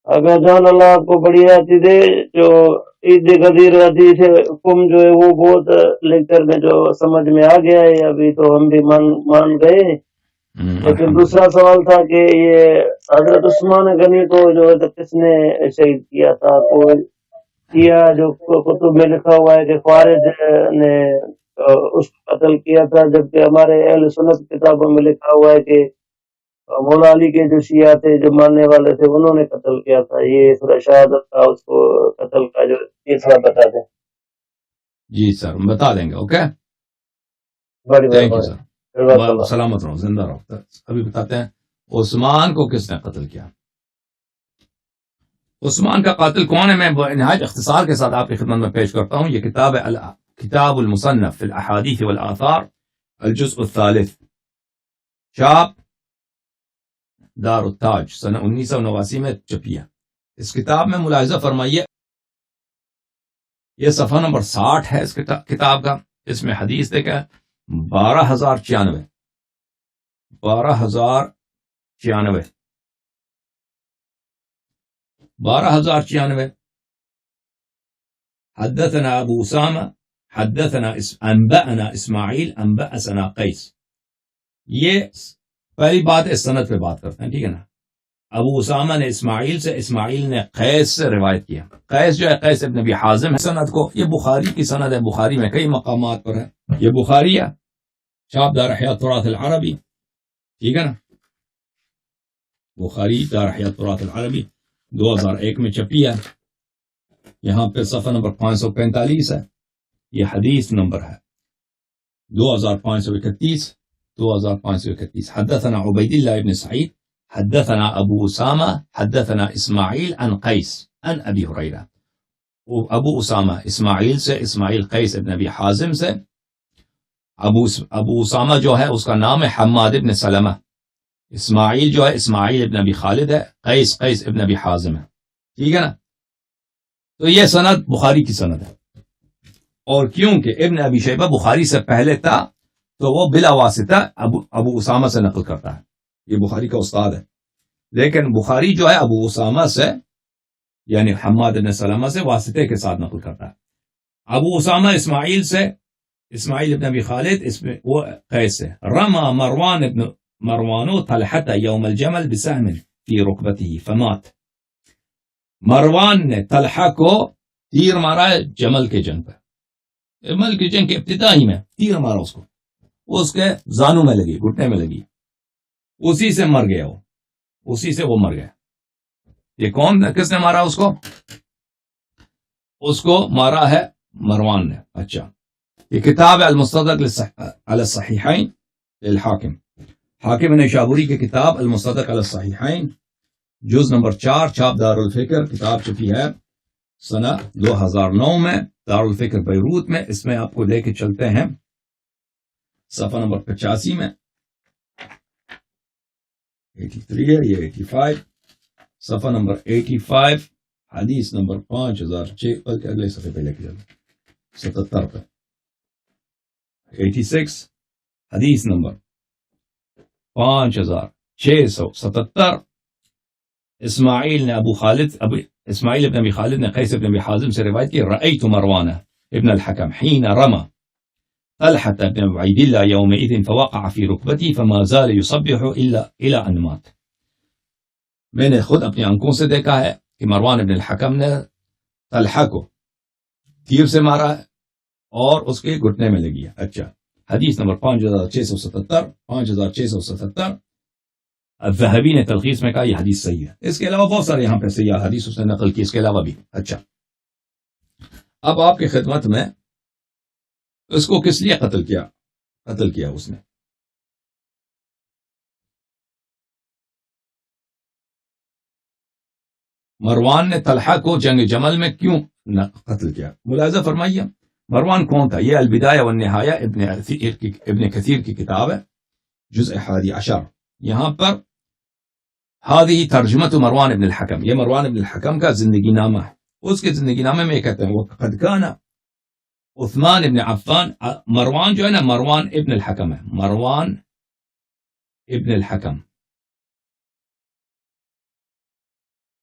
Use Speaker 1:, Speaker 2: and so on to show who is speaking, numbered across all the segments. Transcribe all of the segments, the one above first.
Speaker 1: اگر جان اللہ آپ کو بڑی آتی دے، جو عید غدیر حدیث کم جو ہے وہ بہت لیکچر میں جو سمجھ میں آ گیا ہے، ابھی تو ہم بھی مان گئے۔ لیکن دوسرا سوال تھا کہ یہ حضرت عثمان غنی کو جو ہے کس نے شہید کیا تھا؟ تو کیا جو کتب میں لکھا ہوا ہے کہ خارج نے اس کو قتل کیا تھا، جبکہ ہمارے اہل سنت کتابوں میں لکھا ہوا ہے کہ مولا علی کے جو شیعہ تھے، جو ماننے والے تھے، انہوں نے قتل کیا تھا۔ یہ سورہ شہادت تھا، اس کو قتل کا جو تیسرا بتا دیں۔
Speaker 2: جی سر، بتا دیں گے۔ اوکے،
Speaker 1: بڑی
Speaker 2: تھینک یو
Speaker 1: مہربانی۔
Speaker 2: سر، سلامت رہو، زندہ رہو۔ ابھی بتاتے ہیں عثمان کو کس نے قتل کیا۔ عثمان کا قاتل کون ہے، میں نہایت اختصار کے ساتھ آپ کی خدمت میں پیش کرتا ہوں۔ یہ کتاب ہے کتاب المصنف فی الاحادیث والآثار، الجزء الثالث، چاپ دار التاج، سنہ 1989 میں چھپی ہے۔ اس کتاب میں ملاحظہ فرمائیے، یہ صفحہ نمبر 60 ہے اس کتاب کا۔ اس میں حدیث دیکھیں 12,096 12,096 حدثنا ابو اسامہ حدثنا انبأنا اسماعیل انبأنا قیس۔ یہ پہلی بات اس سند پہ بات کرتے ہیں، ٹھیک ہے نا۔ ابو اسامہ نے اسماعیل سے، اسماعیل نے قیس سے روایت کیا۔ قیس جو ہے قیس ابن ابی حازم ہے سند کو، یہ بخاری کی سند ہے، بخاری میں کئی مقامات پر ہے۔ یہ بخاری ہے، چاپ دار احیاء التراث العربی، ٹھیک ہے نا۔ بخاری دار احیاء التراث العربی 2001 میں چھپی ہے۔ یہاں پہ صفحہ نمبر 545 ہے، یہ حدیث نمبر ہے 2531 حدثنا عبید اللہ ابن سعید حدثنا ابو اسامہ حدثنا اسماعیل عن قیس عن ابی ہریرہ۔ ابو اسامہ اسماعیل سے، اسماعیل قیس ابن ابی حازم سے۔ ابو اسامہ جو ہے اس کا نام ہے حماد ابن سلمہ، اسماعیل جو ہے اسماعیل ابن ابی خالد ہے، قیس ابن ابی حازم ہے، ٹھیک ہے نا۔ تو یہ سند بخاری کی سند ہے، اور کیونکہ ابن ابی شیبہ بخاری سے پہلے تھا تو وہ بلا واسطہ ابو اسامہ سے نقل کرتا ہے، یہ بخاری کا استاد ہے۔ لیکن بخاری جو ہے ابو اسامہ سے یعنی حماد بن سلمہ سے واسطے کے ساتھ نقل کرتا ہے۔ ابو اسامہ اسماعیل سے، اسماعیل ابن ابی خالد اس میں وہ قیس سے۔ رما مروان طلحہ یوم الجمل بسهم فی رکبته فمات۔ مروان نے طلحہ کو تیر مارا ہے جمل کے جنگ پہ، جمل کی جنگ کے ابتدائی میں تیر مارا اس کو، اس کے زانوں میں لگی، گھٹنے میں لگی، اسی سے مر گیا، اسی سے وہ مر گیا۔ یہ کون، کس نے مارا اس کو؟ اس کو مارا ہے مروان نے۔ اچھا، یہ کتاب ہے المستدرک علی الصحیحین للحاکم، حاکم نیشابوری کی کتاب المستدرک علی الصحیحین، جز نمبر 4، چاپ دار الفکر، کتاب چھپی ہے سنہ 2009 میں، دار الفکر بیروت میں۔ اس میں آپ کو لے کے چلتے ہیں صفحہ نمبر 85 میں، 83 ہے یہ 85، صفحہ نمبر 85، حدیث نمبر 5006، بلکہ اگلے صفحے پہ لے کے چلتے 77 پہ، 86 حدیث نمبر 5677۔ اسماعیل نے اسماعیل ابن ابی خالد نے قیس ابن ابی حازم سے روایت کی، رأیت مروان ابن الحکم حین رمى طلحة بن عبید اللہ یومئذ فوقع فی رکبتی فما زال یصبح الى ان مات۔ میں نے خود اپنی آنکھوں سے دیکھا ہے کہ مروان ابن الحکم نے طلحہ کو تیر سے مارا ہے اور اس کے گھٹنے میں لگی ہے۔ اچھا، حدیث نمبر 5677 الذہبی نے تلخیص میں کہا یہ حدیث صحیح ہے۔ اس کے علاوہ بہت سارے یہاں پہ صحیح حدیث اس نے نقل کی، اس کے علاوہ بھی۔ اچھا، اب آپ کی خدمت میں اس کو کس لیے قتل کیا اس نے۔ مروان نے طلحہ کو جنگ جمل میں کیوں قتل کیا؟ ملاحظہ فرمائیے مروان کون تھا۔ یہ البدایہ والنہایہ ابن کثیر کی کتاب ہے، جزء 11۔ یہاں پر ہذه ترجمۃ مروان ابن الحکم، یہ مروان ابن الحکم کا زندگی نامہ ہے۔ اس کے زندگی نامے میں یہ کہتے ہیں وقد کان عثمان ابن عفان، مروان جو ہے نا، مروان ابن الحکم ہے، مروان ابن الحکم،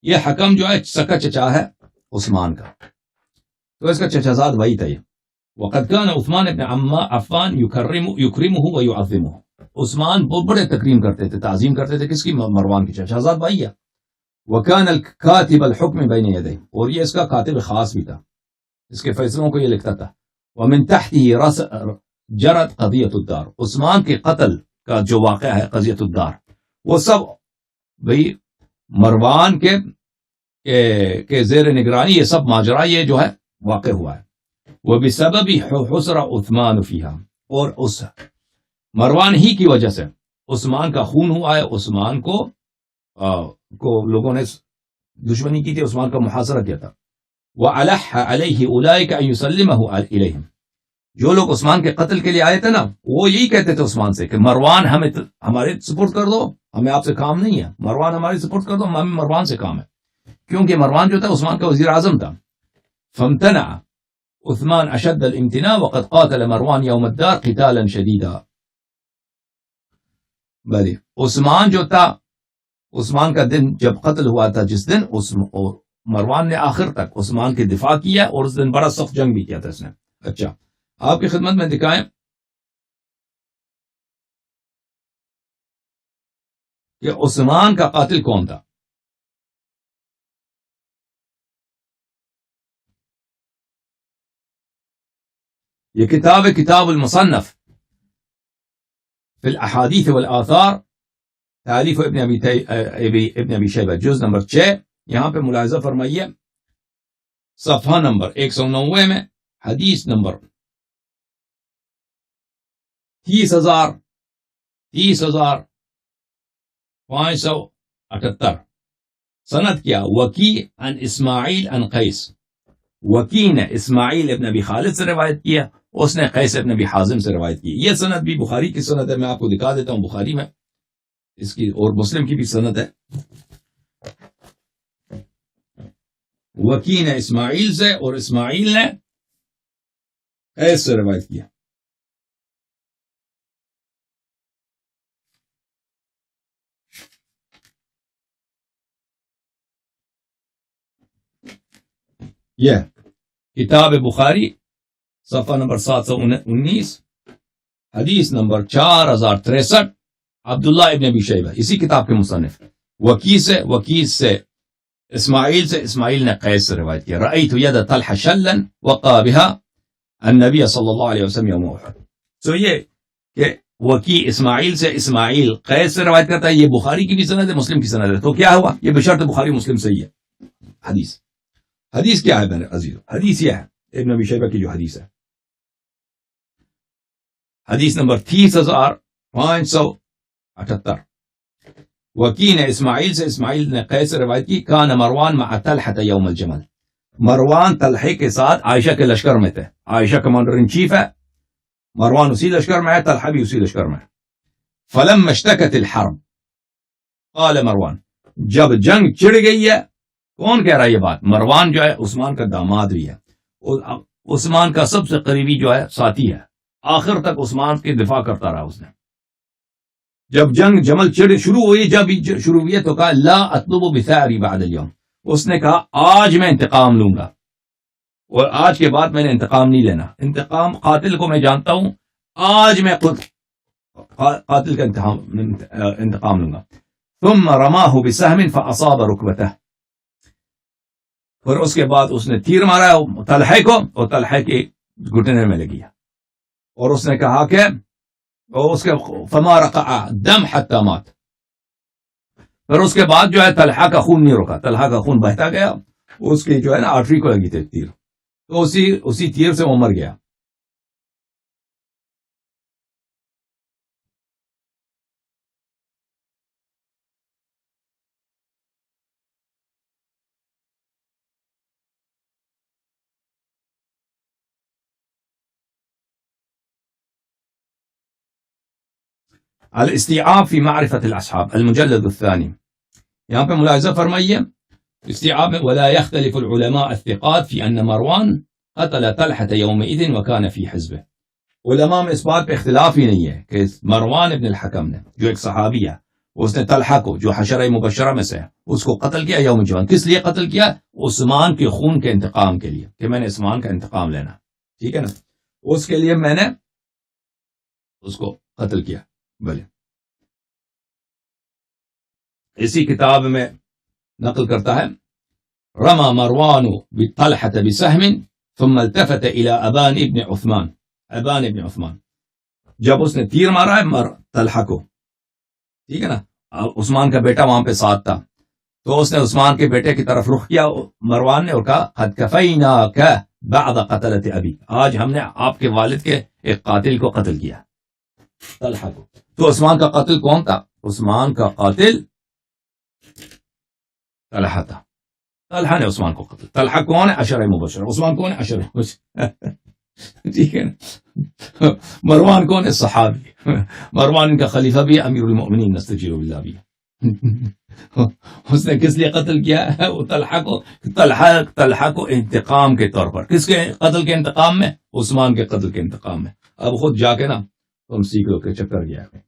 Speaker 2: یہ حکم جو ہے سکا چچا ہے عثمان کا، تو اس کا چچا زاد وہی تھا یہ. وقد كان عثمان ابن عفان يكرمه ويعظمه. عثمان بہت بڑے تکریم کرتے تھے، تعظیم کرتے تھے. کس کی؟ مروان کی چچا زاد بھائی ہے. وكان الكاتب الحكم بين يديه، اور یہ اس کا کاتب خاص بھی تھا، اس کے فیصلوں کو یہ لکھتا تھا. ومن تحته جرت قضیۃ الدار، عثمان کے قتل کا جو واقعہ ہے قضیۃ الدار، وہ سب بھئی مروان کے زیر نگرانی یہ سب ماجرا یہ جو ہے واقع ہوا ہے. وبسبب حسر عثمان فیہا، اور اس مروان ہی کی وجہ سے عثمان کا خون ہوا ہے. عثمان کو لوگوں نے دشمنی کی تھی، عثمان کا محاصرہ کیا تھا. وَأَلَحَّ عَلَيْهِ أُولَئِكَ أَن يُسَلِّمَهُ إِلَيْهِمْ، جو لوگ عثمان کے قتل کے لیے آئے تھے نا، وہ یہی کہتے تھے عثمان سے کہ مروان ہمیں ہمارے سپورٹ کر دو، ہمیں آپ سے کام نہیں ہے، مروان ہماری سپورٹ کر دو، ہمیں مروان سے کام ہے. کیونکہ مروان جو تھا عثمان کا وزیر اعظم تھا. فامتنع عثمان اشد الامتناع وقد قاتل مروان یوم الدار قتالا شدیدا. بلی عثمان جو تھا، عثمان کا دن جب قتل ہوا تھا، جس دن مروان نے آخر تک عثمان کی دفاع کیا، اور اس دن بڑا سخت جنگ بھی کیا تھا اس نے. اچھا، آپ کی خدمت میں دکھائیں کہ عثمان کا قاتل کون تھا. یہ کتاب ہے کتاب المصنف فی الاحادیث والآثار، تالیف ابن ابی شیبہ، جز نمبر 6. یہاں پہ ملاحظہ فرمائیے صفحہ نمبر 190 میں حدیث نمبر 30,578. سند کیا؟ وکی عن اسماعیل عن قیس، وکی نے اسماعیل ابن ابی خالد سے روایت کیا، اس نے قیس ابن ابی حازم سے روایت کی. یہ سند بھی بخاری کی سند ہے، میں آپ کو دکھا دیتا ہوں. بخاری میں اس کی اور مسلم کی بھی سند ہے. وکی نے اسماعیل سے اور اسماعیل نے قیس سے روایت کیا. یہ کتاب بخاری صفحہ نمبر 719 حدیث نمبر 4063. عبداللہ ابن ابی شیبہ اسی کتاب کے مصنف. وکی سے اسماعیل نے قیس سے روایت کیا. رأیت ید طلحہ شلا وقع بها النبی صلی اللہ علیہ وسلم یوم احد. تو یہ کہ وکی اسماعیل سے اسماعیل قیس سے روایت کرتا ہے، یہ بخاری کی بھی سند ہے، مسلم کی سند ہے. تو کیا ہوا؟ یہ بشرط بخاری مسلم صحیح ہے. حدیث کیا ہے میرے عزیزو؟ حدیث یہ ہے ابن ابی شیبہ کی جو حدیث ہے، حدیث نمبر 30,578. وکی نے اسماعیل نے قیس سے روایت کی. کان مروان مع طلحہ یوم الجمل، مروان طلحہ کے ساتھ عائشہ کے لشکر میں تھے. عائشہ کمانڈر ان چیف ہے، مروان اسی لشکر میں ہے، طلحہ بھی اسی لشکر میں ہے. فلما اشتکت الحرب قال مروان، جب جنگ چڑ گئی ہے. کون کہہ رہا ہے یہ بات؟ مروان جو ہے عثمان کا داماد بھی ہے، اور عثمان کا سب سے قریبی جو ہے ساتھی ہے. آخر تک عثمان کی دفاع کرتا رہا اس نے. جب جنگ جمل شروع ہوئی تو کہا لا اطلب بثأری بعد اليوم، اس نے کہا آج میں انتقام لوں گا، اور آج کے بعد میں نے انتقام نہیں لینا. انتقام قاتل کو میں جانتا ہوں، آج میں خود قاتل کا انتقام لوں گا. ثم رماه بسهم فاصاب ركبته، پھر اس کے بعد اس نے تیر مارا طلحہ کو، اور طلحہ کے گھٹنے میں لگی، اور اس نے کہا کہ اس کے فما رقع دم حتى مات. پھر اس کے بعد جو ہے طلحہ کا خون نہیں رکا، طلحہ کا خون بہتا گیا، اس کی جو ہے نا آرٹری کو لگی تھی تیر، تو اسی تیر سے وہ مر گیا. الاستيعاب في معرفة الأصحاب المجلد الثاني. یہاں پہ ملاحظہ فرمائیے استيعاب میں ولا يختلف العلماء الثقات في أن مروان قتل طلحة يومئذ وكان في حزبه. علماء میں اس بات پہ اختلاف ہی نہیں ہے کہ مروان ابن الحکم نے، جو ایک صحابی ہے، اس نے طلحہ کو جو حشرہ مبشرہ میں سے ہے اس کو قتل کیا یوم جمل. کس لیے قتل کیا؟ عثمان کے خون کے انتقام کے لیے کہ میں نے عثمان کا انتقام لینا. ٹھیک ہے نا, اس کے لیے میں نے اس کو قتل کیا. بھلے اسی کتاب میں نقل کرتا ہے رمى مروان بطلحة بسهم ثم التفت الى ابان ابن عثمان. ابان ابن عثمان جب اس نے تیر مارا ہے طلحہ کو, ٹھیک ہے نا, عثمان کا بیٹا وہاں پہ ساتھ تھا, تو اس نے عثمان کے بیٹے کی طرف رخ کیا مروان نے اور کہا قد کفیناک بعد قتلت ابی, آج ہم نے آپ کے والد کے ایک قاتل کو قتل کیا, طلحہ کو. تو عثمان کا قاتل کون تھا؟ عثمان کا قاتل طلحہ تھا. طلحہ نے عثمان کو قتل. طلحہ کون ہے؟ عشرہ مبشرہ. عثمان کون ہے؟ عشرہ مبشرہ. ٹھیک ہے نا. مروان کون ہے؟ صحابی. مروان ان کا خلیفہ بھی ہے, امیر المؤمنین نستجیر باللہ بھی. اس نے کس لیے قتل کیا ہے وہ طلحہ کو؟ طلحہ کو انتقام کے طور پر. کس کے قتل کے انتقام میں؟ عثمان کے قتل کے انتقام میں. اب خود جا کے نا تم سیکھ لو کہ چکر گیا ہے.